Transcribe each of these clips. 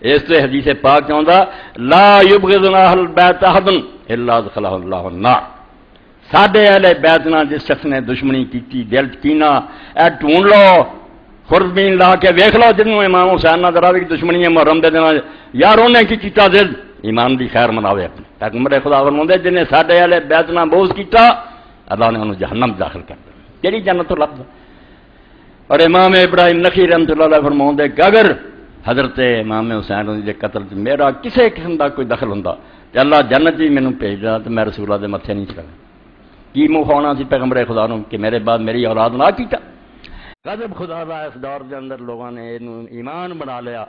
اس سے حدیث پاک چاہتا لا یبغضنا اہل البیت احد الا ادخلہ اللہ النار، ساڈے اہل بیت نال جس شخص نے دشمنی کی دل کینا اے ڈھونڈ لو خوردبین لا کے ویکھ لو جنوں امام حسین نال راوی کی دشمنی ہے محرم دے دن یار انہیں کی کیتا دل ایمان دی خیر مناوے اپنے پیغمبر خدا فرماندے جن نے ساڈے اہل بیت نال بغض کیتا اللہ نے انہوں جہنم داخل کر دیا، کیڑی جنت تو لبدا۔ اور امام ابراہیم نخعی رحمۃ اللہ علیہ فرماندے کہ اگر حضرت امام حسین دے قتل چ میرا کسی قسم کا کوئی دخل ہوندا تے اللہ جنت ہی مینوں بھیجدا تے میں رسول اللہ دے متھے نہیں چڑھا کی منہ کھانا سی پیغمبر خدا نوں کہ میرے بعد میری اولاد نہ کیتا۔ غضب خدا دا اس دور دے اندر لوگوں نے اینوں ایمان بنا لیا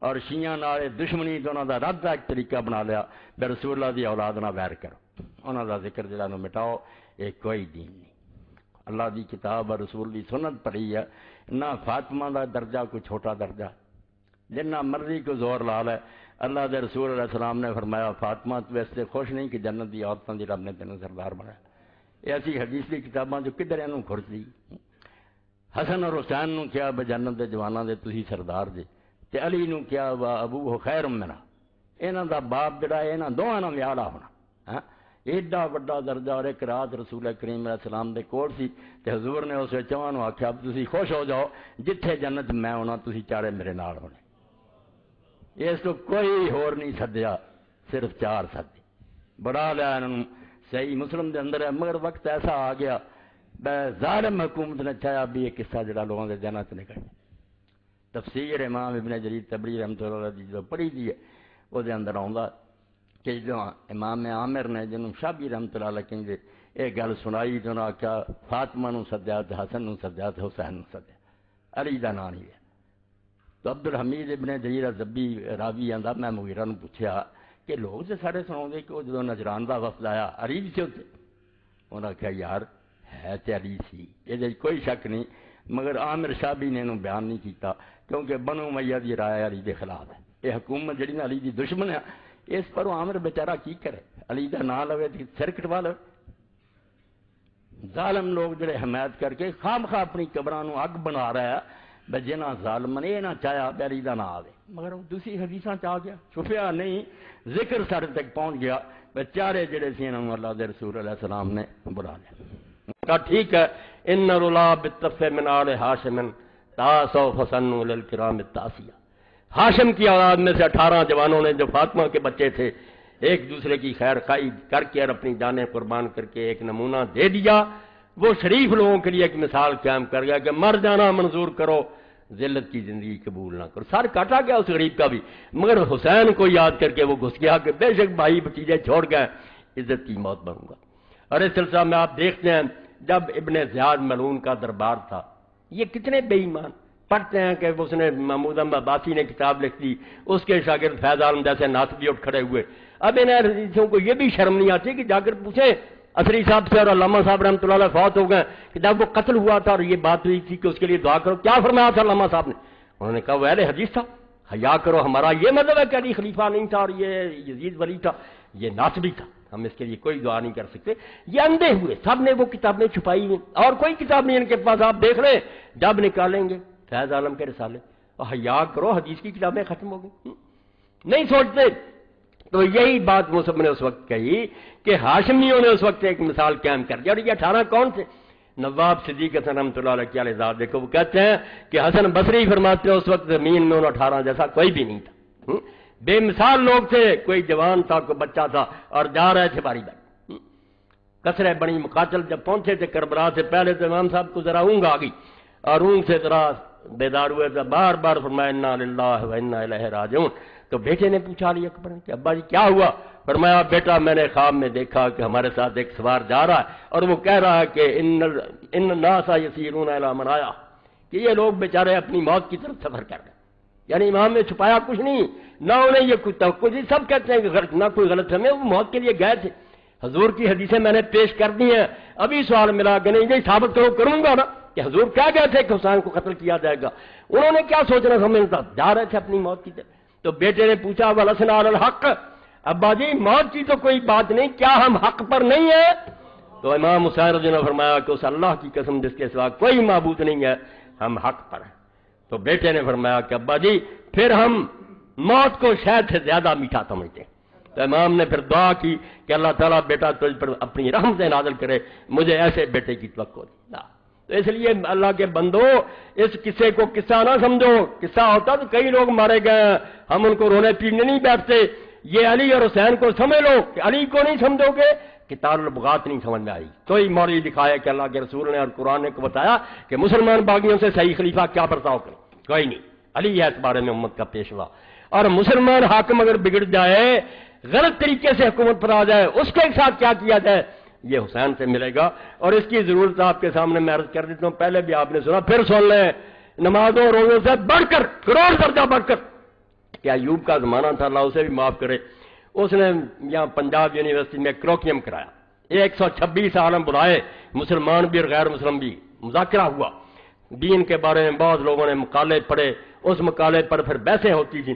اور شیعہ نال دشمنی تے انہاں دا رد دا ایک طریقہ بنا لیا بے رسول اللہ دی اولاد نہ ویر کرو، انہاں دا ذکر جڑا نو مٹاؤ، یہ کوئی دین نہیں۔ اللہ دی کتاب اور رسول دی سنت پڑھی ہے، نہ فاطمہ دا درجہ کوئی چھوٹا درجہ، جنہ مرضی کو زور لا لے۔ اللہ دے رسول علیہ السلام نے فرمایا فاطمہ تو اس سے خوش نہیں کہ جنت دی عورتوں دی رب نے تینوں سردار بنایا۔ یہ ایسی حدیث دی کتاباں جو کدھر اینوں کھرچ دی۔ حسن اور حسین نوں کیا بے جنت دے جواناں دے تسی سردار جے، تے علی نوں کیا وا ابوہ خیر منا، انہاں دا باپ جڑا ہے انہاں دوواں نال ویالا ہونا۔ ایڈا بڑا درجہ، اور ایک رات رسول کریم علیہ السلام دے کول سی تے حضور نے اس چواں نوں آکھیا اب تسی خوش ہو جاؤ جتھے جنت میں ہونا تسی چارے میرے نال ہونے۔ اس تو کوئی ہور نہیں سدیا، صرف چار سدے بڑا لیا انہوں صحیح مسلم دے اندر ہے، مگر وقت ایسا آ گیا ظالم حکومت نے چاہیا بھی یہ قصہ جڑا لوگوں کے ذہنوں سے نکل۔ تفسیر امام ابن جریر طبری رحمۃ اللہ علیہ جو پڑھی دی ہے وہ دے اندر آؤں کہ جو امام عامر نے جنہوں شابی رحمۃ اللہ علیہ کہیں یہ گل سنائی تو انہوں نے آخیا فاطمہ نوں سدیا تے حسن نوں سدیا تے حسین نوں سدیا، علی دا نام نہیں ہے۔ تو عبدالحمید ابن جریر الضبی راوی آندا میں مغیرہ نوں پوچھیا کہ لوگ تے سارے سناؤندے کہ وہ جدوں نجران دا وفد آیا علی بھی سی اوتے، انہوں نے کہا یار ہے تے علی سی، یہ کوئی شک نہیں، مگر عامر شابی نے انہوں بیان نہیں کیتا کیونکہ بنو امیہ دی رائے علی دے خلاف ہے، یہ حکومت جڑی علی دی دشمن ہے اس پر عامر بیچارہ کی کرے، علی دا نام لوے تے سر کٹوا لو۔ ظالم لوگ جڑے حمایت کر کے خام خواہ اپنی قبراں نوں اگ بنا رہا ہے بے جنہ ظالم نے نہ چاہیا بے علی دا نام آوے، مگر دوسری حدیثاں چ آ گیا، چھپیا نہیں، ذکر سر تک پہنچ گیا، بیچارے جڑے سی انہاں نوں اللہ دے رسول علیہ السلام نے بلا لیا۔ کہا ٹھیک ہے ان رلا بالتف من آل ہاشم تاسو فسنوا للکرام التاسیہ، ہاشم کی اولاد میں سے 18 جوانوں نے جو فاطمہ کے بچے تھے ایک دوسرے کی خیر خواہی کر کے اور اپنی جانیں قربان کر کے ایک نمونہ دے دیا، وہ شریف لوگوں کے لیے ایک مثال قائم کر گیا کہ مر جانا منظور کرو، ذلت کی زندگی قبول نہ کرو۔ سر کاٹا گیا اس غریب کا بھی، مگر حسین کو یاد کر کے وہ گھس گیا کہ بے شک بھائی بھتیجے چھوڑ گئے، عزت کی موت بنوں گا۔ اور اس سلسلہ میں آپ دیکھتے ہیں جب ابن زیاد ملعون کا دربار تھا، یہ کتنے بے ایمان پڑھتے ہیں کہ اس نے محمود احمد عباسی نے کتاب لکھ دی، اس کے شاگرد فیض عالم جیسے ناصبی اٹھ کھڑے ہوئے۔ اب ان حدیثوں کو یہ بھی شرم نہیں آتی کہ جا کر پوچھیں عصری صاحب سے اور علامہ صاحب رحمۃ اللہ علیہ فوت ہو گئے کہ جب وہ قتل ہوا تھا اور یہ بات ہوئی تھی کہ اس کے لیے دعا کرو، کیا فرمایا تھا علامہ صاحب نے؟ انہوں نے کہا وہ اہل حدیث تھا، حیا کرو، ہمارا یہ مطلب ہے کہ علی خلیفہ نہیں تھا اور یہ یزید ولی تھا، یہ ناصبی تھا، ہم اس کے لیے کوئی دعا نہیں کر سکتے۔ یہ اندھے ہوئے، سب نے وہ کتابیں چھپائی ہیں اور کوئی کتاب نہیں ان کے پاس، آپ دیکھ لیں جب نکالیں گے فیض عالم کے رسالے، اور حیا کرو حدیث کی کتابیں ختم ہو گئی، نہیں سوچتے۔ تو یہی بات مصعب نے اس وقت کہی کہ ہاشمیوں نے اس وقت ایک مثال قائم کر دیا، اور یہ 18 کون تھے؟ نواب صدیق حسن رحمۃ اللہ علیہ کے الزاد دیکھو، وہ کہتے ہیں کہ حسن بصری فرماتے ہیں اس وقت زمین میں ان 18 جیسا کوئی بھی نہیں تھا، بے مثال لوگ تھے، کوئی جوان تھا کوئی بچہ تھا اور جا رہے تھے باری باری۔ کثرے بنی مقاتل جب پہنچے تھے کربلا سے پہلے تو امام صاحب کو ذرا اونگ آ گئی اور اونگ سے ذرا بیدار ہوئے تو بار بار فرمایا انا للہ و انا الیہ راجعون۔ تو بیٹے نے پوچھا علی اکبر کہ ابا جی کیا ہوا؟ فرمایا بیٹا میں نے خواب میں دیکھا کہ ہمارے ساتھ ایک سوار جا رہا ہے اور وہ کہہ رہا ہے کہ ان الناس یسیرون الی منایا، کہ یہ لوگ بیچارے اپنی موت کی طرف سفر کر رہے ہیں۔ یعنی امام نے چھپایا کچھ نہیں، نہ انہیں یہ کچھ توقع، سب کہتے ہیں کہ نہ کوئی غلط فہمی، وہ موت کے لیے گئے تھے۔ حضور کی حدیثیں میں نے پیش کر دی ہیں، ابھی سوال ملا کہ نہیں یہ ثابت کروں گا نا کہ حضور کہہ گئے تھے کہ حسین کو قتل کیا جائے گا، انہوں نے کیا سوچنا سمجھتا، جا رہے تھے اپنی موت کی طرف۔ تو بیٹے نے پوچھا وَلَسْنَا عَلَى الْحَقِّ، ابا جی موت کی تو کوئی بات نہیں، کیا ہم حق پر نہیں ہیں؟ تو امام حسین رضی اللہ عنہ نے فرمایا کہ اس اللہ کی قسم جس کے سوا کوئی معبود نہیں ہے، ہم حق پر ہیں۔ تو بیٹے نے فرمایا کہ ابا جی پھر ہم موت کو شہد سے زیادہ میٹھا سمجھتے ہیں۔ تو امام نے پھر دعا کی کہ اللہ تعالیٰ بیٹا تجھ پر اپنی رحمت نازل کرے، مجھے ایسے بیٹے کی توقع دی۔ تو اس لیے اللہ کے بندو اس قصے کو قصہ نہ سمجھو، قصہ ہوتا تو کئی لوگ مارے گئے، ہم ان کو رونے پیٹنے نہیں بیٹھتے۔ یہ علی اور حسین کو سمجھ لو کہ علی کو نہیں سمجھو گے کہ تار البغات نہیں سمجھ میں آئی۔ کوئی مولوی دکھایا کہ اللہ کے رسول نے اور قرآن نے کو بتایا کہ مسلمان باغیوں سے صحیح خلیفہ کیا برتاؤ کرے، کوئی نہیں۔ علی ہے اس بارے میں امت کا پیشوا، اور مسلمان حاکم اگر بگڑ جائے، غلط طریقے سے حکومت پر آ جائے، اس کے ساتھ کیا کیا جائے، یہ حسین سے ملے گا۔ اور اس کی ضرورت آپ کے سامنے میں عرض کر دیتا ہوں، پہلے بھی آپ نے سنا، پھر سن لیں، نمازوں روزوں سے بڑھ کر، کروڑ درجہ بڑھ کر، کہ ایوب کا زمانہ تھا، اللہ اسے بھی معاف کرے، اس نے یہاں پنجاب یونیورسٹی میں کروکیم کرایا، 126 عالم بلائے، مسلمان بھی اور غیر مسلم بھی، مذاکرہ ہوا، دین کے بارے میں بہت لوگوں نے مقالے پڑھے، اس مقالے پر پھر بحثیں ہوتی تھیں۔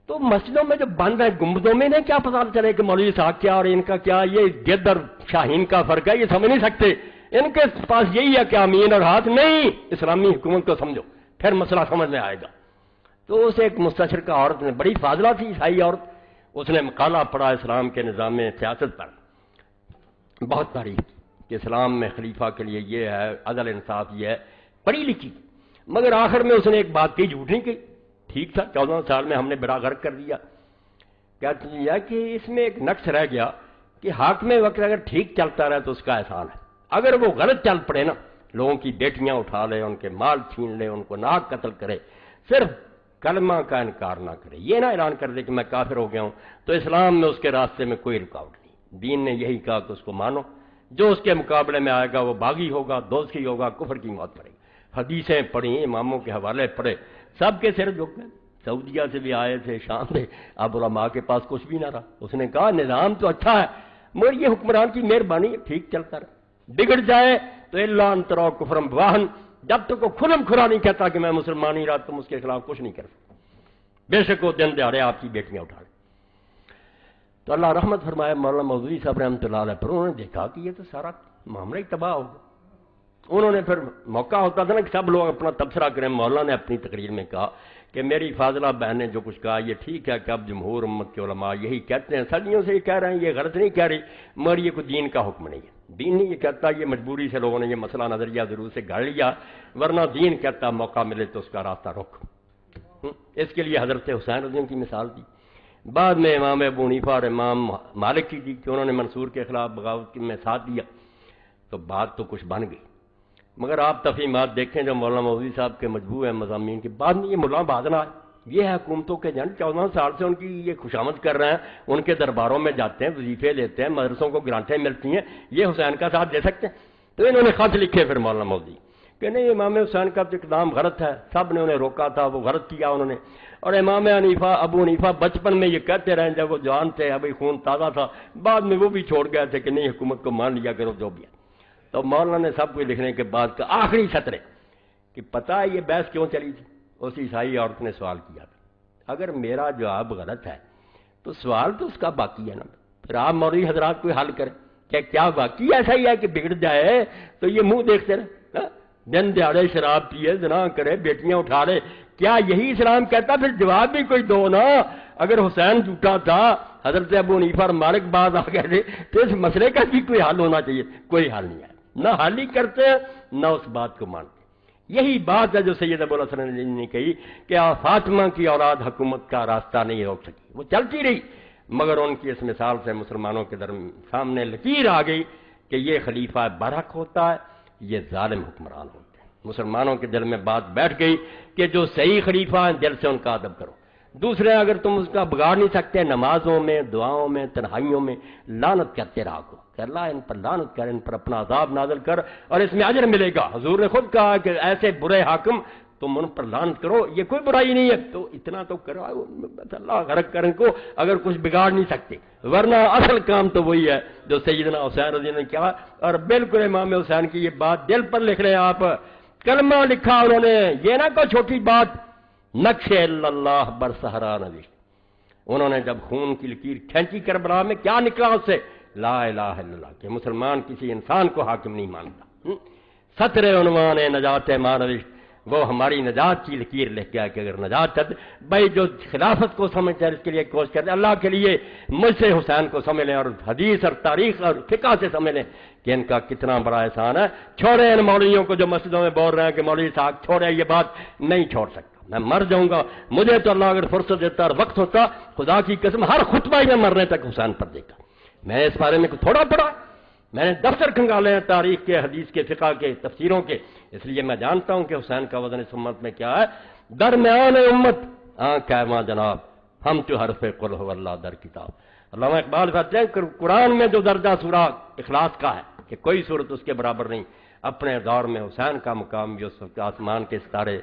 تو مسجدوں میں جو بند ہے گنبدوں میں انہیں کیا پتا چلے کہ مولوی صاحب کیا اور ان کا کیا، یہ گدھ اور شاہین کا فرق ہے، یہ سمجھ نہیں سکتے، ان کے پاس یہی ہے کہ امین اور ہاتھ نہیں، اسلامی حکومت کو سمجھو، پھر مسئلہ سمجھ میں آئے گا۔ تو اسے ایک مستشرقہ عورت نے، بڑی فاضلہ تھی عیسائی عورت، اس نے مقالہ پڑھا اسلام کے نظام سیاست پر، بہت تعریف کی کہ اسلام میں خلیفہ کے لیے یہ ہے، عدل انصاف یہ ہے، پڑھی لکھی، مگر آخر میں اس نے ایک بات کی، جھوٹ نہیں کی، ٹھیک تھا 14 سال میں ہم نے بڑا غرق کر دیا، کہتے ہیں کہ اس میں ایک نقص رہ گیا کہ حاکم وقت اگر ٹھیک چلتا رہے تو اس کا احسان ہے، اگر وہ غلط چل پڑے نا، لوگوں کی بیٹیاں اٹھا لے، ان کے مال چھین لے، ان کو ناک قتل کرے، صرف کلمہ کا انکار نہ کرے، یہ نہ اعلان کر دے کہ میں کافر ہو گیا ہوں، تو اسلام میں اس کے راستے میں کوئی رکاوٹ نہیں۔ دین نے یہی کہا کہ اس کو مانو، جو اس کے مقابلے میں آئے گا وہ باغی ہوگا، دوزخی ہوگا، کفر کی موت پڑے گی۔ حدیثیں پڑھی، اماموں کے حوالے پڑھے، سب کے سر جھک گئے۔ سعودیہ سے بھی آئے تھے، شام سے، اب علماء کے پاس کچھ بھی نہ رہا، اس نے کہا نظام تو اچھا ہے مگر یہ حکمران کی مہربانی ہے، ٹھیک چلتا رہا، بگڑ جائے تو اللہ انترا کفرم واہن، جب تک وہ کھلم کھلا نہیں کہتا کہ میں مسلمان ہی رہا، تم اس کے خلاف کچھ نہیں کر سکتے، بے شک وہ دن دہاڑے آپ کی بیٹیاں اٹھا لیں۔ تو اللہ رحمت فرمائے مولانا مودودی صاحب رحمۃ اللہ علیہ پر، انہوں نے دیکھا کہ یہ تو سارا معاملہ ہی تباہ ہو گیا۔ انہوں نے پھر موقع ہوتا تھا نا کہ سب لوگ اپنا تبصرہ کریں، مولانا نے اپنی تقریر میں کہا کہ میری فاضلہ بہن نے جو کچھ کہا یہ ٹھیک ہے کہ اب جمہور امت کے علماء یہی کہتے ہیں، صدیوں سے یہ کہہ رہے ہیں، یہ غلط نہیں کہہ رہی، مگر یہ کوئی دین کا حکم نہیں ہے، دین نہیں یہ کہتا، یہ مجبوری سے لوگوں نے یہ مسئلہ نظریہ ضرور سے گھڑ لیا، ورنہ دین کہتا موقع ملے تو اس کا راستہ رکھ۔ اس کے لیے حضرت حسین رضی اللہ عنہ کی مثال دی، بعد میں امام ابو حنیفہ اور امام مالک کی دی کہ انہوں نے منصور کے خلاف بغاوت میں ساتھ دیا، تو بات تو کچھ بن گئی، مگر آپ تفہیمات دیکھیں جو مولانا مودودی صاحب کے مجموعے مضامین کے بعد میں یہ مولانا بہادر آئے، یہ حکومتوں کے جن 14 سال سے ان کی یہ خوشامد کر رہے ہیں، ان کے درباروں میں جاتے ہیں، وظیفے لیتے ہیں، مدرسوں کو گرانٹیں ملتی ہیں، یہ حسین کا ساتھ دے سکتے ہیں؟ تو انہوں نے خط لکھے پھر مولانا مودودی کہ نہیں، امام حسین کا تو اقدام غلط ہے، سب نے انہیں روکا تھا، وہ غلط کیا انہوں نے، اور امام حنیفہ ابو حنیفہ بچپن میں یہ کہتے رہے جب وہ جوان تھے، ابھی خون تازہ تھا، بعد میں وہ بھی چھوڑ گئے تھے کہ نہیں حکومت کو مان لیا کرو جو بھی ہے۔ تو مولانا نے سب کچھ لکھنے کے بعد کا آخری سطرے کہ پتہ ہے یہ بحث کیوں چلی تھی؟ اس عیسائی عورت نے سوال کیا تھا، اگر میرا جواب غلط ہے تو سوال تو اس کا باقی ہے نا، پھر آپ مولوی حضرات کوئی حل کریں کہ کیا باقی ایسا ہی ہے کہ بگڑ جائے تو یہ منہ دیکھتے رہے، دن دیہڑے شراب پیے، زنا کرے، بیٹیاں اٹھا لے، کیا یہی اسلام کہتا؟ پھر جواب بھی کوئی دو نا، اگر حسین جھوٹا تھا، حضرت ابو حنیفہ اور مالک باز آ گئے تھے، تو اس مسئلے کا بھی کوئی حل ہونا چاہیے، کوئی حل نہیں ہے، نہ حل ہی کرتے نہ اس بات کو مانتے۔ یہی بات ہے جو سید ابو الحسن علی نے کہی کہ فاطمہ کی اولاد حکومت کا راستہ نہیں روک سکی، وہ چلتی رہی، مگر ان کی اس مثال سے مسلمانوں کے سامنے لکیر آ گئی کہ یہ خلیفہ برحق ہوتا ہے، یہ ظالم حکمران ہوتے ہیں۔ مسلمانوں کے دل میں بات بیٹھ گئی کہ جو صحیح خلیفہ ہیں دل سے ان کا ادب کرو، دوسرے اگر تم اس کا بگاڑ نہیں سکتے، نمازوں میں، دعاؤں میں، تنہائیوں میں لعنت کرتے رہا کرو کہ اللہ ان پر لعنت کر، ان پر اپنا عذاب نازل کر، اور اس میں اجر ملے گا۔ حضور نے خود کہا کہ ایسے برے حاکم تم ان پر لعنت کرو، یہ کوئی برائی نہیں ہے، تو اتنا تو کرو، اللہ غرق کرن کو اگر کچھ بگاڑ نہیں سکتے، ورنہ اصل کام تو وہی ہے جو سیدنا حسین رضی اللہ عنہ نے کیا، اور بالکل امام حسین کی یہ بات دل پر لکھ رہے ہیں آپ، کلمہ لکھا انہوں نے، یہ نہ کوئی چھوٹی بات، نقش اللہ بر صحرا نوشت، انہوں نے جب خون کی لکیر کھینچی کربلا میں، کیا نکلا اس سے؟ لا الہ الا اللہ، کہ مسلمان کسی انسان کو حاکم نہیں مانتا۔ سطر عنوان نجات مانوشت، وہ ہماری نجات کی لکیر لے کے آئے کہ اگر نجات چاہتے بھائی جو خلافت کو سمجھتے ہیں اس کے لیے کوشش کرتے ہیں، اللہ کے لیے مجھ سے حسین کو سمجھ لیں اور حدیث اور تاریخ اور فقہ سے سمجھ لیں کہ ان کا کتنا بڑا احسان ہے۔ چھوڑیں ان مولویوں کو جو مسجدوں میں بول رہے ہیں کہ مولوی صاحب چھوڑیں، یہ بات نہیں چھوڑ سکتا، میں مر جاؤں گا، مجھے تو اللہ اگر فرصت دیتا اور وقت ہوتا خدا کی قسم ہر خطبہ ہی میں مرنے تک حسین پر دیکھا۔ میں اس بارے میں تھوڑا پڑھا، میں نے دفتر کھنگالے ہیں تاریخ کے، حدیث کے، فقہ کے، تفسیروں کے، اس لیے میں جانتا ہوں کہ حسین کا وزن اس امت میں کیا ہے۔ درمیان امت کیا ہے وہاں جناب، ہم تو حرف قل هو اللہ در کتاب۔ علامہ اقبال کہتے ہیں کہ قرآن میں جو درجہ سورہ اخلاص کا ہے کہ کوئی صورت اس کے برابر نہیں، اپنے دور میں حسین کا مقام جو آسمان کے ستارے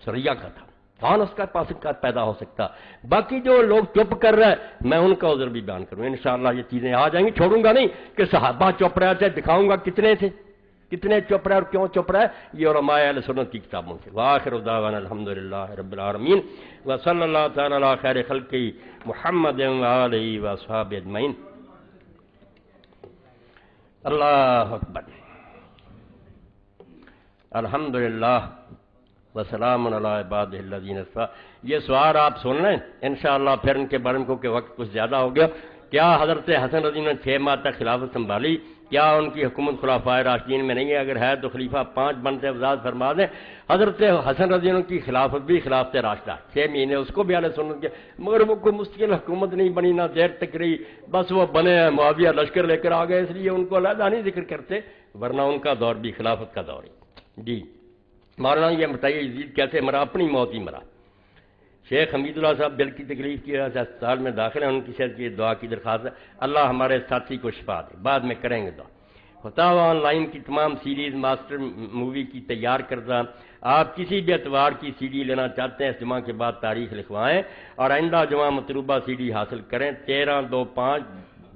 سریا کا تھا، کون اس کا پاسکات پیدا ہو سکتا۔ باقی جو لوگ چپ کر رہے میں ان کا عذر بھی بیان کروں، انشاءاللہ یہ چیزیں آ جائیں گی، چھوڑوں گا نہیں کہ صحابہ چپ رہے تھے، دکھاؤں گا کتنے تھے، کتنے چپ رہے اور کیوں چپ رہے، یہ علماء اہل سنت کی کتابوں سے۔ وآخر دعوانا الحمدللہ رب العالمین وصلی اللہ تعالی علی خیر خلقہ محمد وآلہ وصحبہ اجمعین۔ اللہ اکبر، الحمدللہ وسلام علی عبادہ الذین اصطفیٰ۔ یہ سوال آپ سن لیں انشاءاللہ، پھر ان کے بارے میں کہ وقت کچھ زیادہ ہو گیا۔ کیا حضرت حسن رضی اللہ عنہ نے 6 ماہ تک خلافت سنبھالی؟ کیا ان کی حکومت خلفائے راشدین میں نہیں ہے؟ اگر ہے تو خلیفہ 5 بنتے وضاحت فرما دیں۔ حضرت حسن رضی اللہ عنہ کی خلافت بھی خلافت راشدہ 6 مہینے اس کو بھی اہل سنت کے، مگر وہ کوئی مستقل حکومت نہیں بنی، نہ دیر تک رہی، بس وہ بنے ہیں، معاویہ لشکر لے کر آ گئے، اس لیے ان کو علیحدہ نہیں ذکر کرتے، ورنہ ان کا دور بھی خلافت کا دور ہے۔ جی مولانا یہ بتائیے یزید کیسے مرا؟ اپنی موت ہی مرا۔ شیخ حمید اللہ صاحب دل کی تکلیف کی وجہ سے اسپتال میں داخل ہیں، ان کی صحت کی دعا کی درخواست ہے، اللہ ہمارے ساتھی کو شفا دے، بعد میں کریں گے دعا۔ فتاوی آن لائن کی تمام سیریز ماسٹر مووی کی تیار کردہ، آپ کسی بھی اتوار کی سی ڈی لینا چاہتے ہیں اس جمعہ کے بعد تاریخ لکھوائیں اور آئندہ جمعہ مطلوبہ سی ڈی حاصل کریں۔ 13/2/5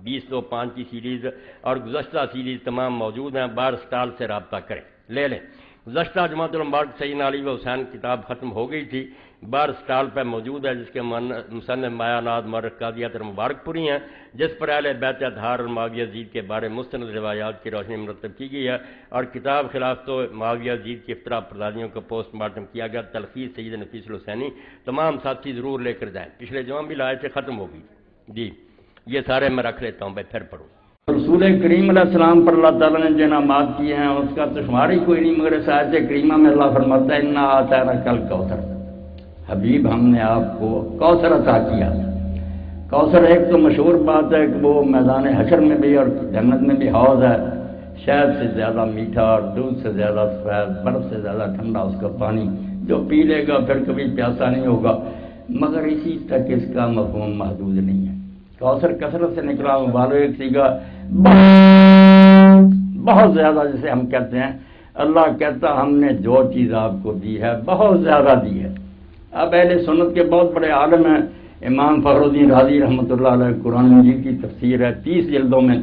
20/2/5 کی سیریز اور گزشتہ سیریز تمام موجود ہیں، بار سٹال سے رابطہ کریں، لے لیں۔ گزشتہ جماعت المبارک سیدنا علی و حسین کتاب ختم ہو گئی تھی، بار سٹال پہ موجود ہے، جس کے مصنف مایا ناز مورخ قاضی اطہر مبارک پوری ہیں، جس پر اہل بیت اطہار اور معاویہ یزید کے بارے مستند روایات کی روشنی مرتب کی گئی ہے، اور کتاب خلافت و معاویہ یزید کی افتراء پردازیوں کا پوسٹ مارٹم کیا گیا، تلخیص سید نفیس الحسینی۔ تمام ساتھی ضرور لے کر جائیں، پچھلے جمعہ بھی لائے تھے، ختم ہو گئی جی، یہ سارے میں رکھ لیتا ہوں، پھر پڑھوں۔ رسول کریم علیہ السلام پر اللہ تعالیٰ نے جو انعامات کیے ہیں اس کا تو شمار ہی کوئی نہیں، مگر اس آیت کریمہ میں اللہ فرماتا ہے انا اعطیناک الکوثر، حبیب ہم نے آپ کو کوثر عطا کیا۔ کوثر ایک تو مشہور بات ہے کہ وہ میدان حشر میں بھی اور جنت میں بھی حوض ہے، شہد سے زیادہ میٹھا اور دودھ سے زیادہ سفید، برف سے زیادہ ٹھنڈا اس کا پانی، جو پی لے گا پھر کبھی پیاسا نہیں ہوگا، مگر اسی تک اس کا مفہوم محدود نہیں ہے۔ کوثر کثرت سے نکلا والو ایک سیگا بہت زیادہ، جسے ہم کہتے ہیں، اللہ کہتا ہم نے جو چیز آپ کو دی ہے بہت زیادہ دی ہے۔ اب اہل سنت کے بہت بڑے عالم ہیں، امام فخر الدین رازی رحمۃ اللہ علیہ، قرآن مجید کی تفسیر ہے 30 جلدوں میں،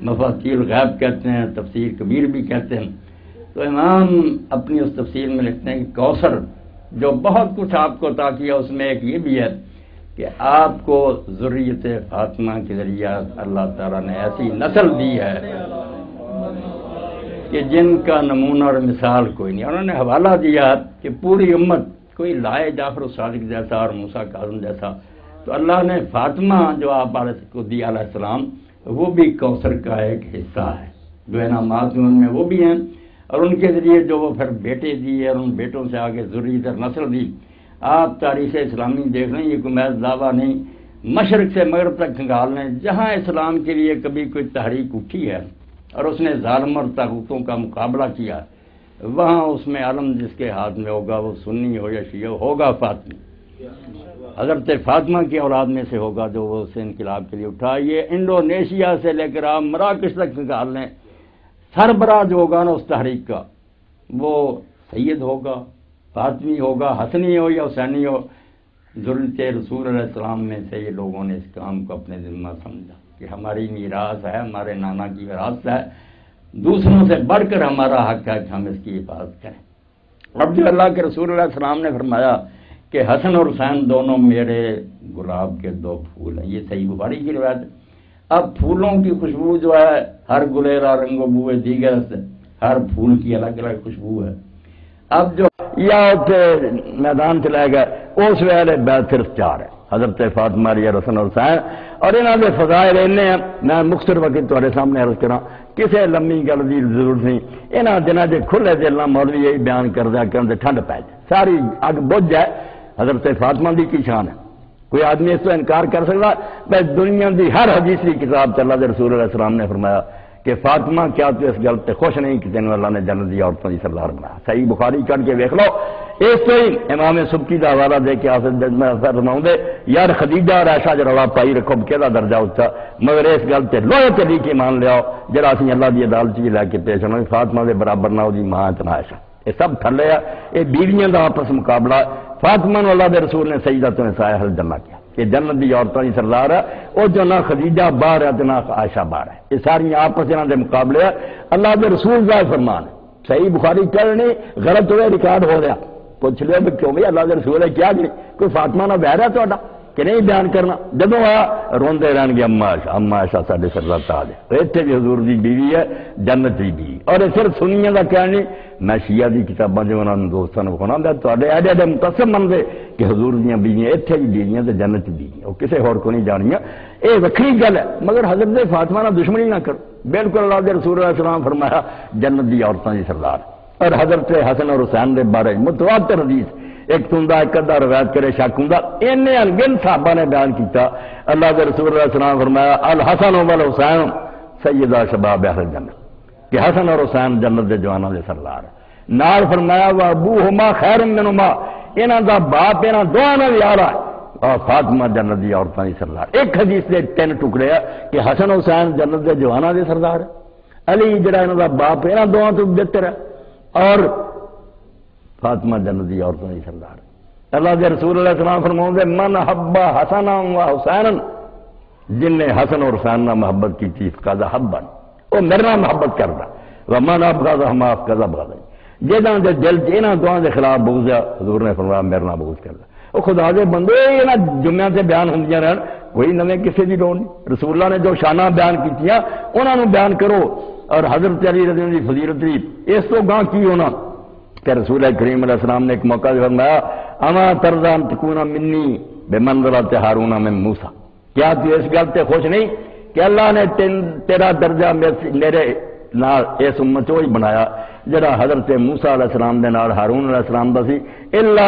مفاتیح الغیب کہتے ہیں، تفسیر کبیر بھی کہتے ہیں، تو امام اپنی اس تفسیر میں لکھتے ہیں کہ کوثر جو بہت کچھ آپ کو عطا کیا، اس میں ایک یہ بھی ہے کہ آپ کو ذریت فاطمہ کے ذریعہ اللہ تعالیٰ نے ایسی نسل دی ہے کہ جن کا نمونہ اور مثال کوئی نہیں۔ انہوں نے حوالہ دیا کہ پوری امت کوئی لائے جعفر الصادق جیسا اور موسیٰ کاظم جیسا، تو اللہ نے فاطمہ جو آپ کو دی علیہ السلام، وہ بھی کوثر کا ایک حصہ ہے، جو انعامات ان میں وہ بھی ہیں، اور ان کے ذریعے جو وہ پھر بیٹے دیے اور ان بیٹوں سے آگے ذریت اور نسل دی۔ آپ تاریخ اسلامی دیکھ لیں، یہ کوئی محض دعویٰ نہیں، مشرق سے مغرب تک کھنگال لیں، جہاں اسلام کے لیے کبھی کوئی تحریک اٹھی ہے اور اس نے ظالم اور طاغوتوں کا مقابلہ کیا، وہاں اس میں علم جس کے ہاتھ میں ہوگا، وہ سنی ہو یا شیعہ ہوگا فاطمی، حضرت فاطمہ کی اولاد میں سے ہوگا جو وہ اس انقلاب کے لیے اٹھا۔ یہ انڈونیشیا سے لے کر آپ مراکش تک نکال لیں، سربراہ جو ہوگا نا اس تحریک کا، وہ سید ہوگا، فاطمی ہوگا، حسنی ہو یا حسینی ہو، ذریت رسول علیہ السلام میں سے یہ لوگوں نے اس کام کو اپنے ذمہ سمجھا کہ ہماری میراث ہے، ہمارے نانا کی وراثت ہے، دوسروں سے بڑھ کر ہمارا حق ہے کہ ہم اس کی حفاظت کریں۔ اب جو اللہ کے رسول علیہ السلام نے فرمایا کہ حسن اور حسین دونوں میرے گلاب کے 2 پھول ہیں، یہ صحیح بخاری کی روایت ہے۔ اب پھولوں کی خوشبو جو ہے ہر گلیرا رنگ و بوئے دیگر سے، ہر پھول کی الگ الگ خوشبو ہے۔ اب جو یا میدان چلائے گئے اس ویلے بیعت صرف 4 ہے، حضرت فاطمہ علیہ حسن اور حسین، اور انہوں نے فضائل اینے ہیں میں مختصر وقت تمہارے سامنے عرض کرا، کسی لمبی گل کی ضرورت نہیں، انہاں دنوں کے کھلے دل نہ مولوی یہی بیان کردہ کہ ٹھنڈ پی جائے، ساری اگ بجھ جائے۔ حضرت فاطمہ دی کی شان ہے، کوئی آدمی اس تو انکار کر سکتا؟ بس دنیا دی ہر حدیث کی کتاب سے اللہ کے رسول علیہ السلام نے فرمایا کہ فاطمہ کیا تو اس گل سے خوش نہیں کہ تینوں اللہ نے جنت دی عورتوں کی سردار بنایا؟ صحیح بخاری کٹ کے ویکھ لو، اس تو ہی امام سبکی کا حوالہ دے کے فرماؤں دے یار خدیجہ اور عائشہ جو رولا پائی رکھو کہدا درجہ اچھا، مگر اس گل سے لوہے چلی کے مان لیاؤ جڑا اسی اللہ دی عدالت چ لے کے پیش ہونا فاطمہ دے برابر نہ دی ماں اتنا عائشہ، یہ سب تھلے ہے، یہ بیویاں دا آپس مقابلہ۔ فاطمہ نو اللہ دے رسول نے سیدۃ النساء حل جنہ کیا کہ جنت دی عورتوں کی سردار ہے، وہ جو نہ خدیجہ باہر ہے تو نہ عائشہ باہر ہے، یہ ساری آپس انہاں دے مقابلے ہے، اللہ دے رسول کا فرمان ہے۔ صحیح بخاری کہہ نہیں غلط ہوئے ریکارڈ ہو رہا، پوچھ لو کیوں بھائی اللہ کے رسول ہے کیا جی کوئی فاطمہ نہ بہ رہا تا کہ نہیں بیان کرنا؟ جدوں آیا روندے رہن گے اما عائشہ ساڈے سردار تاج ہے، اتنے بھی حضور دی بیوی ہے، جنت دی بیوی، اور یہ صرف سنیاں کا کہنا نہیں، میں شیعہ دی کتاباں جو انہوں نے دوستوں کو کہنا تے ایڈے ایڈے متصم منگے کہ حضور دیاں بیویاں اتنے بھی بیویاں تے جنت دی بیویاں، وہ کسی ہور کو نہیں جانیاں، یہ وکری گل ہے، مگر حضرت فاطمہ نہ دشمنی نہ کرو، بالکل اللہ کے رسول علیہ السلام فرمایا جنت دی عورتوں کی سردار۔ اور حضرت حسن اور حسین کے بارے متواتر حدیث ایک تندہ ایک ادھا روایت کرے شک ہوں اینے انگن صحابہ نے بیان کیتا، اللہ کے رسول علیہ السلام فرمایا الحسن والحسین سیدہ شباب اہل جنت، کہ حسن اور حسین جنت دے جوانوں دے سردار، نال فرمایا وابوہما خیر منہما، انہاں دا باپ انہاں دونوں نال یارا ہے، اور فاطمہ جنت دی عورتاں دی سردار۔ ایک حدیث دے 3 ٹکڑے ہے کہ حسن حسین جنت دے جوانوں دے سردار، علی جڑا انہاں دا باپ انہاں دونوں تو بہتر ہے، اور فاطمہ جنت دی عورتوں کی سردار۔ اللہ کے رسول علیہ السلام فرماؤں دے من حبا حسنا و حسینا، جن نے حسن اور حسین نہ محبت کی تھی فقد حبا، وہ میرے نال محبت کردا، ومن ابغضهما فقد ابغضني، جہاں دے دل انہاں دونوں دے خلاف بغض ہے حضور نے فرمایا میرے نال بغض کردا۔ وہ خدا دے بندے انہاں جمعیاں تے بیان ہوندیاں رہن، کوئی نویں کسی دی لوڑ نہیں، رسول اللہ نے جو شاناں بیان کیتیاں انہاں نوں بیان کرو، اور حضرت علی رضی اللہ عنہ دی فضیلت دی اس تو گاں کی ہونا کہ رسول کریم علیہ السلام نے ایک موقع فرمایا اما ترضى ان تكون منی بمنزلۃ ہارون من موسیٰ، کیا تو اس گل تے خوش نہیں کہ اللہ نے تیرا درجہ میرے نال اس امت وہی بنایا جڑا حضرت موسیٰ علیہ السلام دے نال ہارون علیہ السلام دا سی، الا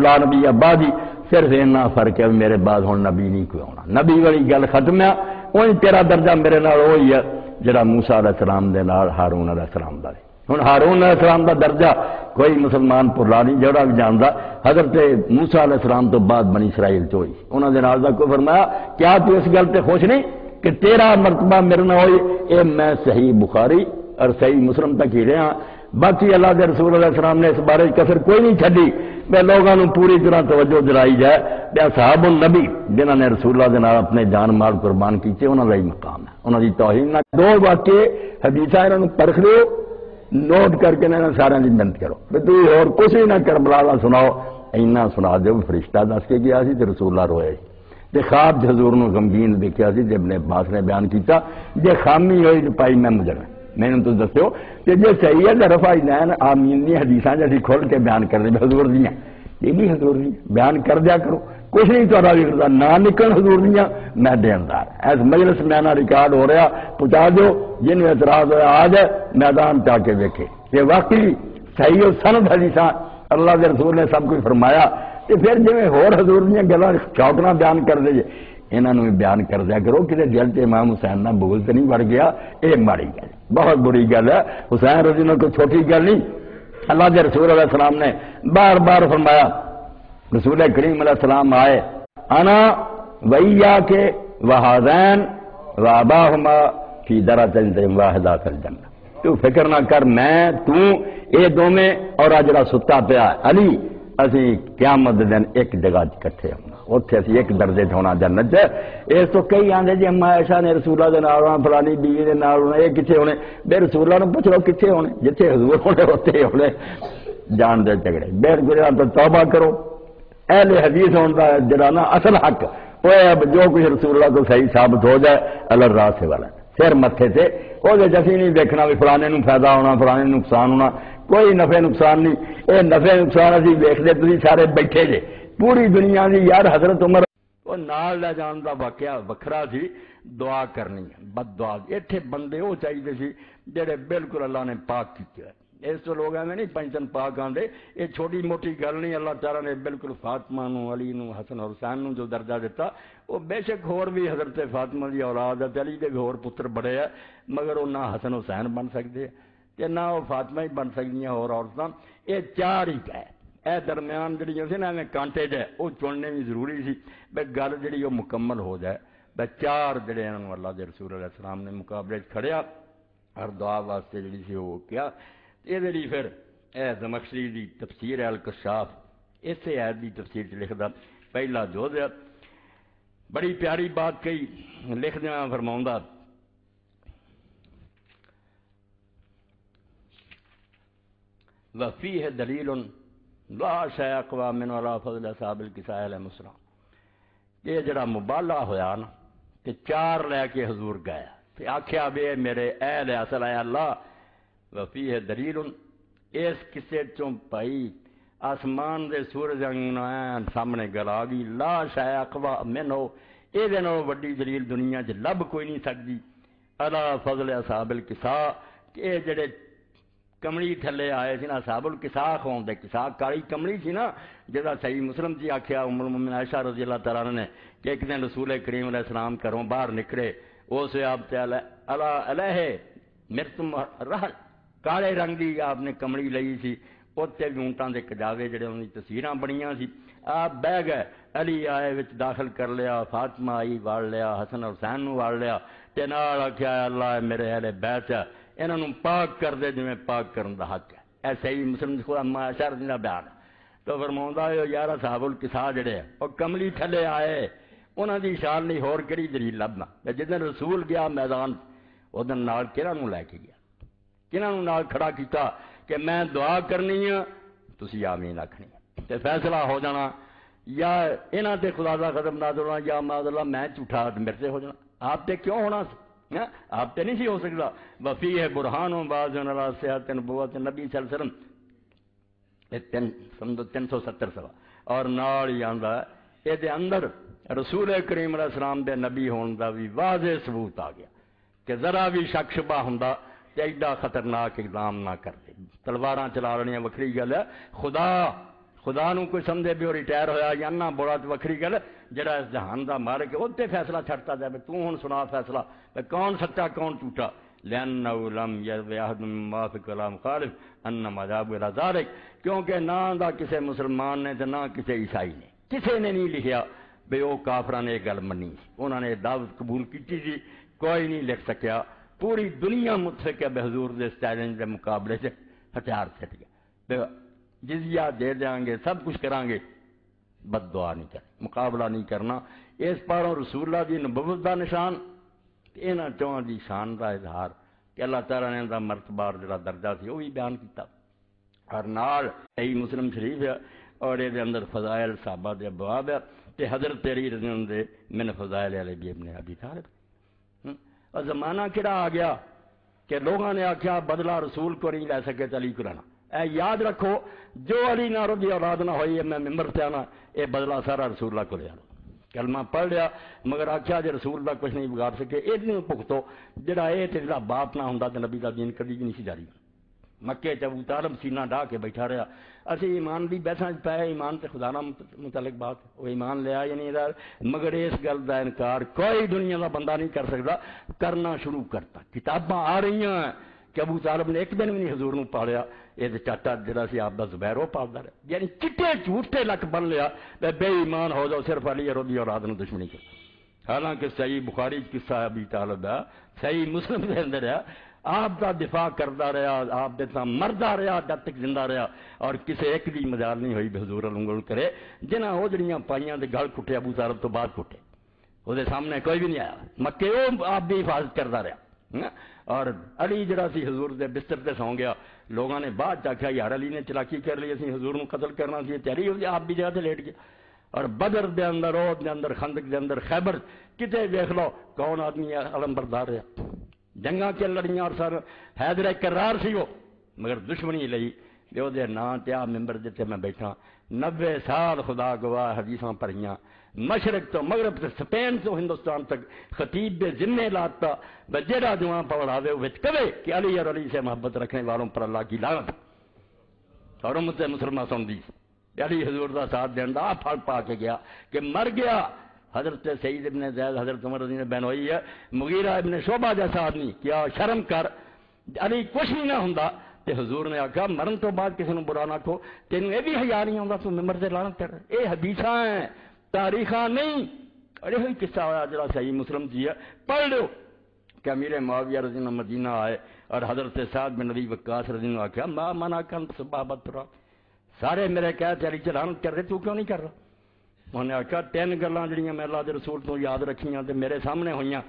لا نبی بعدی، صرف اتنا فرق ہے میرے بعد ہن نبی نہیں کوئی ہونا، نبی والی گل ختم ہے، وہی تیرا درجہ میرے نال وہی ہے جڑا موسیٰ علیہ السلام دے نال ہارون علیہ السلام دا سی۔ ہن ہارون علیہ السلام دا درجہ کوئی مسلمان پرلا نہیں جڑا بھی جاندا، حضرت موسیٰ علیہ السلام تو بعد بنی اسرائیل چ ہوئی، انہاں دے نال دا کوئی فرمایا کیا تو اس گل تے خوش نہیں کہ تیرا مرتبہ میرے نال ہوئی؟ اے میں صحیح بخاری اور صحیح مسلم تک ہی رہا، باقی اللہ کے رسول علیہ السلام نے اس بارے کسر کوئی نہیں چھڈی، میں لوگوں نے پوری طرح توجہ دلائی جائے کہ اصحاب النبی جنہاں نے رسول اللہ دے نال اپنے جان مال قربان کیتے انہاں دا ہی مقام ہے، انہاں دی توہین نہ۔ 2 واقعے حدیثاں انہاں نوں پرکھ لو، نوٹ کر کے انہاں سارے دی محنت کرو، تو اور کچھ ہی نہ کربلا دا سناؤ، اینا سنا دیو فرشتہ دس کے گیا سی تے رسول اللہ روئے تے خواب حضور نو غمگین دیکھیا سی تے ابن عباس نے بیان کیتا جے خامی ہوئی تے پائی میں مجرم، میں نے تو دسو کہ جے صحیح ہے تے رفع دین آمین دی حدیثاں جے کھول کے بیان کر دے حضور دیاں، یہ بھی حضور دی بیان کر دیا کرو، کچھ نہیں تو راوی کرتا نہ نکل حضور دیاں میں دیندار، ایس مجلس میں نہ ریکارڈ ہو رہا پہنچا دو، جن اعتراض ہوا آ جائے میدان چاہ کے دیکھے یہ واقعی صحیح و سند حدیثاں اللہ کے رسول نے سب کچھ فرمایا، تو پھر جی ہور حضور دیاں گلاں چوکنا بیان کر دے جے انہاں نوں بیان کر دیا کرو کہ دل تے امام حسین نہ بغض تے نہیں بڑھ گیا، یہ ماڑی گل بہت بری گل ہے، حسین رضی اللہ کوئی چھوٹی گل نہیں، اللہ کے رسول علیہ السلام نے بار بار فرمایا، رسول کریم علیہ السلام آئے انا ویا کے وہذین واباہما فی درجۃ واحدہ فی الجنہ، تو فکر نہ کر میں تو اے دوویں اور جڑا ستا پیا علی اسی قیامت دن ایک جگہ اکٹھے ہونا، اوتھے اسی ایک درجے تے ہونا جنت۔ اس تو کئی آندے جی اما عائشہ نے رسول اللہ دے نال فلانی بیوی دے نال ہونا، یہ کتھے ہونے؟ بے رسول اللہ نوں پوچھ لو کتھے ہونے، جتھے حضور ہونے اوتھے ہونے، جان دے جھگڑے بے گزرا تو توبہ کرو، اہل حدیث ہونا جڑا نا اصل حق وہ جو کچھ رسول اللہ کو صحیح ثابت ہو جائے اللہ راہ سے والا سر متے سے وہ اسی نہیں دیکھنا بھی فلانے نو فائدہ ہونا فلانے نو نقصان ہونا، کوئی نفع نقصان نہیں، یہ نفع نقصان ابھی ویکھتے تھی سارے بیٹھے جے پوری دنیا دی یار حضرت عمر وہ نال لے جان دا واقعہ وکھرا سی، دعا کرنی بد دعا اتنے بندے وہ چاہیے سی جڑے بالکل اللہ نے پاک کیتے ہیں۔ اس تو لوگ ایویں نہیں پنجن پاک آندے، یہ چھوٹی موٹی گل نہیں، اللہ تعالیٰ نے بالکل فاطمہ نو علی نو حسن اور حسین نو جو درجہ دیتا، وہ بے شک ہور بھی حضرت فاطمہ دی اولاد ہے، علی دے ہور پتر بڑے ہے، مگر وہ نہ حسن حسین بن سکتے تے نہ وہ فاطمہ ہی بن سکتی اور عورتاں، یہ چار ہی ہے۔ اے درمیان جڑی سی نا ایویں کانٹے جے وہ چننے بھی ضروری سی بے گل جڑی وہ مکمل ہو جائے، بے چار جڑے انہوں اللہ دے رسول علیہ السلام نے مقابلے کھڑیا اور دعا واسطے جڑی سی وہ کیا۔ یہ پھر اے زمخشری دی تفسیر ہے الکشاف، اسے آیت دی تفسیر چ لکھدا پہلا جوز ہے، بڑی پیاری بات کہی، لکھدیاں فرماوندا وفیہ دلیل لا شیء اقوی من ولا فضل اصحاب الکساء علیہم السلام، یہ جڑا مبالغہ ہویا نا کہ چار لے کے حضور گیا تے آکھیا بے میرے اہل اصل اے اللہ، وفیہ دلیل اس قصے چوں پائی آسمان دے سورج انگن سامنے گل آ گئی، لا شیء اقوی منہ، یہ وڈی دلیل دنیا چ لب کوئی نہیں سکتی، الا فضل اصحاب الکساء، کہ جڑے کملی تھلے آئے سی نا اصحاب الکساء قوم دے، کساء کالی کملی سی نا جہاں صحیح مسلم جی آخیا ام المؤمنین عائشہ رضی اللہ تعالیٰ عنہ نے کہ ایک دن رسول کریم علیہ السلام گھروں باہر نکلے، اس آپ تے علیہ مرتم رحل، کالے رنگ کی آپ نے کملی لئی سی، اتنے بھی اونٹاں دے کجاوے جڑے ان کی تصویراں بنیاں سی، آپ بہ گئے، علی آئے وچ داخل کر لیا، فاطمہ آئی واڑ لیا، حسن حسین نو واڑ لیا، تے نال آکھیا اللہ میرے اہل بیت ہے انہاں نوں پاک کر دے جویں پاک کرن دا حق ہے، ایسے ہی مسلم خود اما عائشہ رضی اللہ بیان تو فرماوندا ہے یار اصحاب الکساء جڑے او کملی تھلے آئے، انہاں دی شان نہیں ہور کیڑی دلیل لبنا، جدن رسول گیا میدان اودن نال کہڑا نوں لے کے گیا، کنہاں نوں نال کھڑا کیتا کہ میں دعا کرنی ہے تسی آمین آکھنی ہے تے فیصلہ ہو جانا، یا انہاں تے خدا دا قدم نازل ہونا، یا معاذ اللہ میں جھوٹا میرے سے ہو جانا، آپ تے کیوں ہونا سی، آپ تے نہیں سی ہو سکتا، وفیہ برہان باز علی صحت نبوت نبی صلی اللہ علیہ وسلم 370 سوا، اور نال ہی آندا ہے یہ اندر رسول کریم علیہ السلام دے نبی ہون دا بھی واضح ثبوت آ گیا کہ ذرا بھی شک شبہ ہوندا تے ایڈا خطرناک اقدام نہ کرتے، تلواراں چلا لینیاں وکھری گل ہے، خدا نو کوئی سمجھے بھی وہ ریٹائر ہویا یا نہ بڑا تو وکھری گل، جڑا اس جہان دا مالک ہے اوتے فیصلہ چھڑتا جائے، تو ہن سنا فیصلہ کون سچا کون جھوٹا، لأنه لم يروي أحد مما في كلام خالف انما ذهب الى ذلك، کیونکہ نہ دا کسی مسلمان نے تے نہ کسی عیسائی نے، کسی نے نہیں لکھیا بے وہ کافراں نے گل منی، انہوں نے دعوت قبول کی تھی، کوئی نہیں لکھ سکیا، پوری دنیا متفق ہے بے حضور دے چیلنج کے مقابلے سے ہتھیار چھٹ گیا، جزیہ دے دیں گے سب کچھ کریں گے، بد دعا نہیں کریں، مقابلہ نہیں کرنا، اس پاروں رسول اللہ دی نبوت دا نشان، انہاں چواں دی شان دا اظہار کہ اللہ تعالیٰ نے دا مرتبہ جڑا درجہ سی وہ بھی بیان کیتا، اور نال صحیح مسلم شریف ہے اور یہ دے اندر فضائل صحابہ دے ابواب ہے تے حضرت علی رضی اللہ عنہ دے من فضائل علی ابن ابی طالب، اور زمانہ کہڑا آ گیا کہ لوگوں نے آخیا بدلہ رسول کو نہیں لے سکے تو علی کو لینا، اے یاد رکھو جو علی نہ رضی اولاد نہ ہوئی ہے میں ممبر سے آنا، یہ بدلہ سارا رسول اللہ کو لے آنا، کلمہ پڑھ لیا مگر آخیا جی رسول اللہ کچھ نہیں بگاڑ سکے، یہ بھگتو جڑا یہ تیرا باپ نہ ہوں تو نبی کا دین کبھی بھی نہیں سی جاری، مکے چ ابو طالب سینہ ڈھا کے بیٹھا رہا، اسی ایمان بھی بیساں پایا، ایمان تے خدا نہ متعلق بات، وہ ایمان لیا یا نہیں رہا، مگر اس گل کا انکار کوئی دنیا کا بندہ نہیں کر سکتا، کرنا شروع کرتا، کتاباں آ رہی ہیں کہ ابو طالب نے ایک دن بھی نہیں حضور نو پالیا، یہ چاچا جڑا سی آپ دا زبیر وہ پالتا رہا، یعنی چٹے جھوٹے لک بن لیا بے ایمان ہو جاؤ صرف علی رضی اولاد نو دشمنی کر، حالانکہ صحیح بخاری قصہ ابی طالب ہے، صحیح مسلم کے اندر ہے، آپ کا دفاع کرتا رہا، آپ دے سام مردا رہا جب تک زندہ رہا، اور کسی ایک دی مجال نہیں ہوئی حضور انگل کرے، جنہاں وہ جڑیاں پائیاں دے گل کٹے ابو طالب تو بعد کٹے، وہ سامنے کوئی بھی نہیں آیا، مکے وہ آپ بھی حفاظت کرتا رہا، اور علی جڑا سی حضور دے بستر تے سو گیا، لوگوں نے بعد آخیا یار علی نے چلاکی کر لی، اسی حضور نو قتل کرنا سی، تیاری ہو گئی، آپ بھی جگہ تے لیٹ گیا، اور بدر دے اندر، عہد دے اندر، خندق دے اندر، خیبر کتے دیکھ لو کون آدمی علم بردار رہا، جنگاں کے لڑیاں اور سر حیدر کرار سی وہ مگر دشمنی لئی جو دے نام تیا ممبر جتے میں بیٹھا 90 سال خدا گواہ حدیثاں پڑھیاں مشرق تو مغرب سے سپین تو ہندوستان تک خطیب بے ذمے لاتا بجیرا جوان پڑھاوے وچ کبے کہ علی اور علی سے محبت رکھنے والوں پر اللہ کی لعنت اور امت مسلمہ سن دی علی حضور دا ساتھ دین دا پھل پا کے گیا کہ مر گیا حضرت سعید ابن زید حضرت عمر رضی اللہ بہن ہوئی ہے مغیرہ ابن شعبہ جیسا آدمی کیا شرم کر علی کچھ نہیں نہ ہوندا تے حضور نے آکھا مرن تو بعد کسی نے برا نہ کھو تینوں یہ بھی حیا نہیں آتا تو ممبر سے لعنت کر اے حدیثاں ہیں تاریخاں نہیں ارے ہوئی قصہ ہوا جڑا صحیح مسلم جی ہے پڑھ لو کہ امیر معاویہ رضی اللہ مدینہ آئے اور حضرت سعد بن نبی وقاص رضی اللہ آکھا ما منع کن صحابت را سارے میرے کہتے علی سے لعنت کر رہے تو کیوں نہیں کر رہا انہوں نے آکھا 3 گلاں جڑیاں میں اللہ دے رسول تو یاد رکھیاں تے میرے سامنے ہوئیاں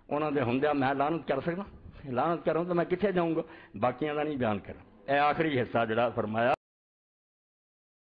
انہوں دے ہوندیاں میں لعنت کر سکنا لعنت کروں تو میں کتنے جاؤں گا باقیاں دا نہیں بیان کروں اے آخری حصہ جڑا فرمایا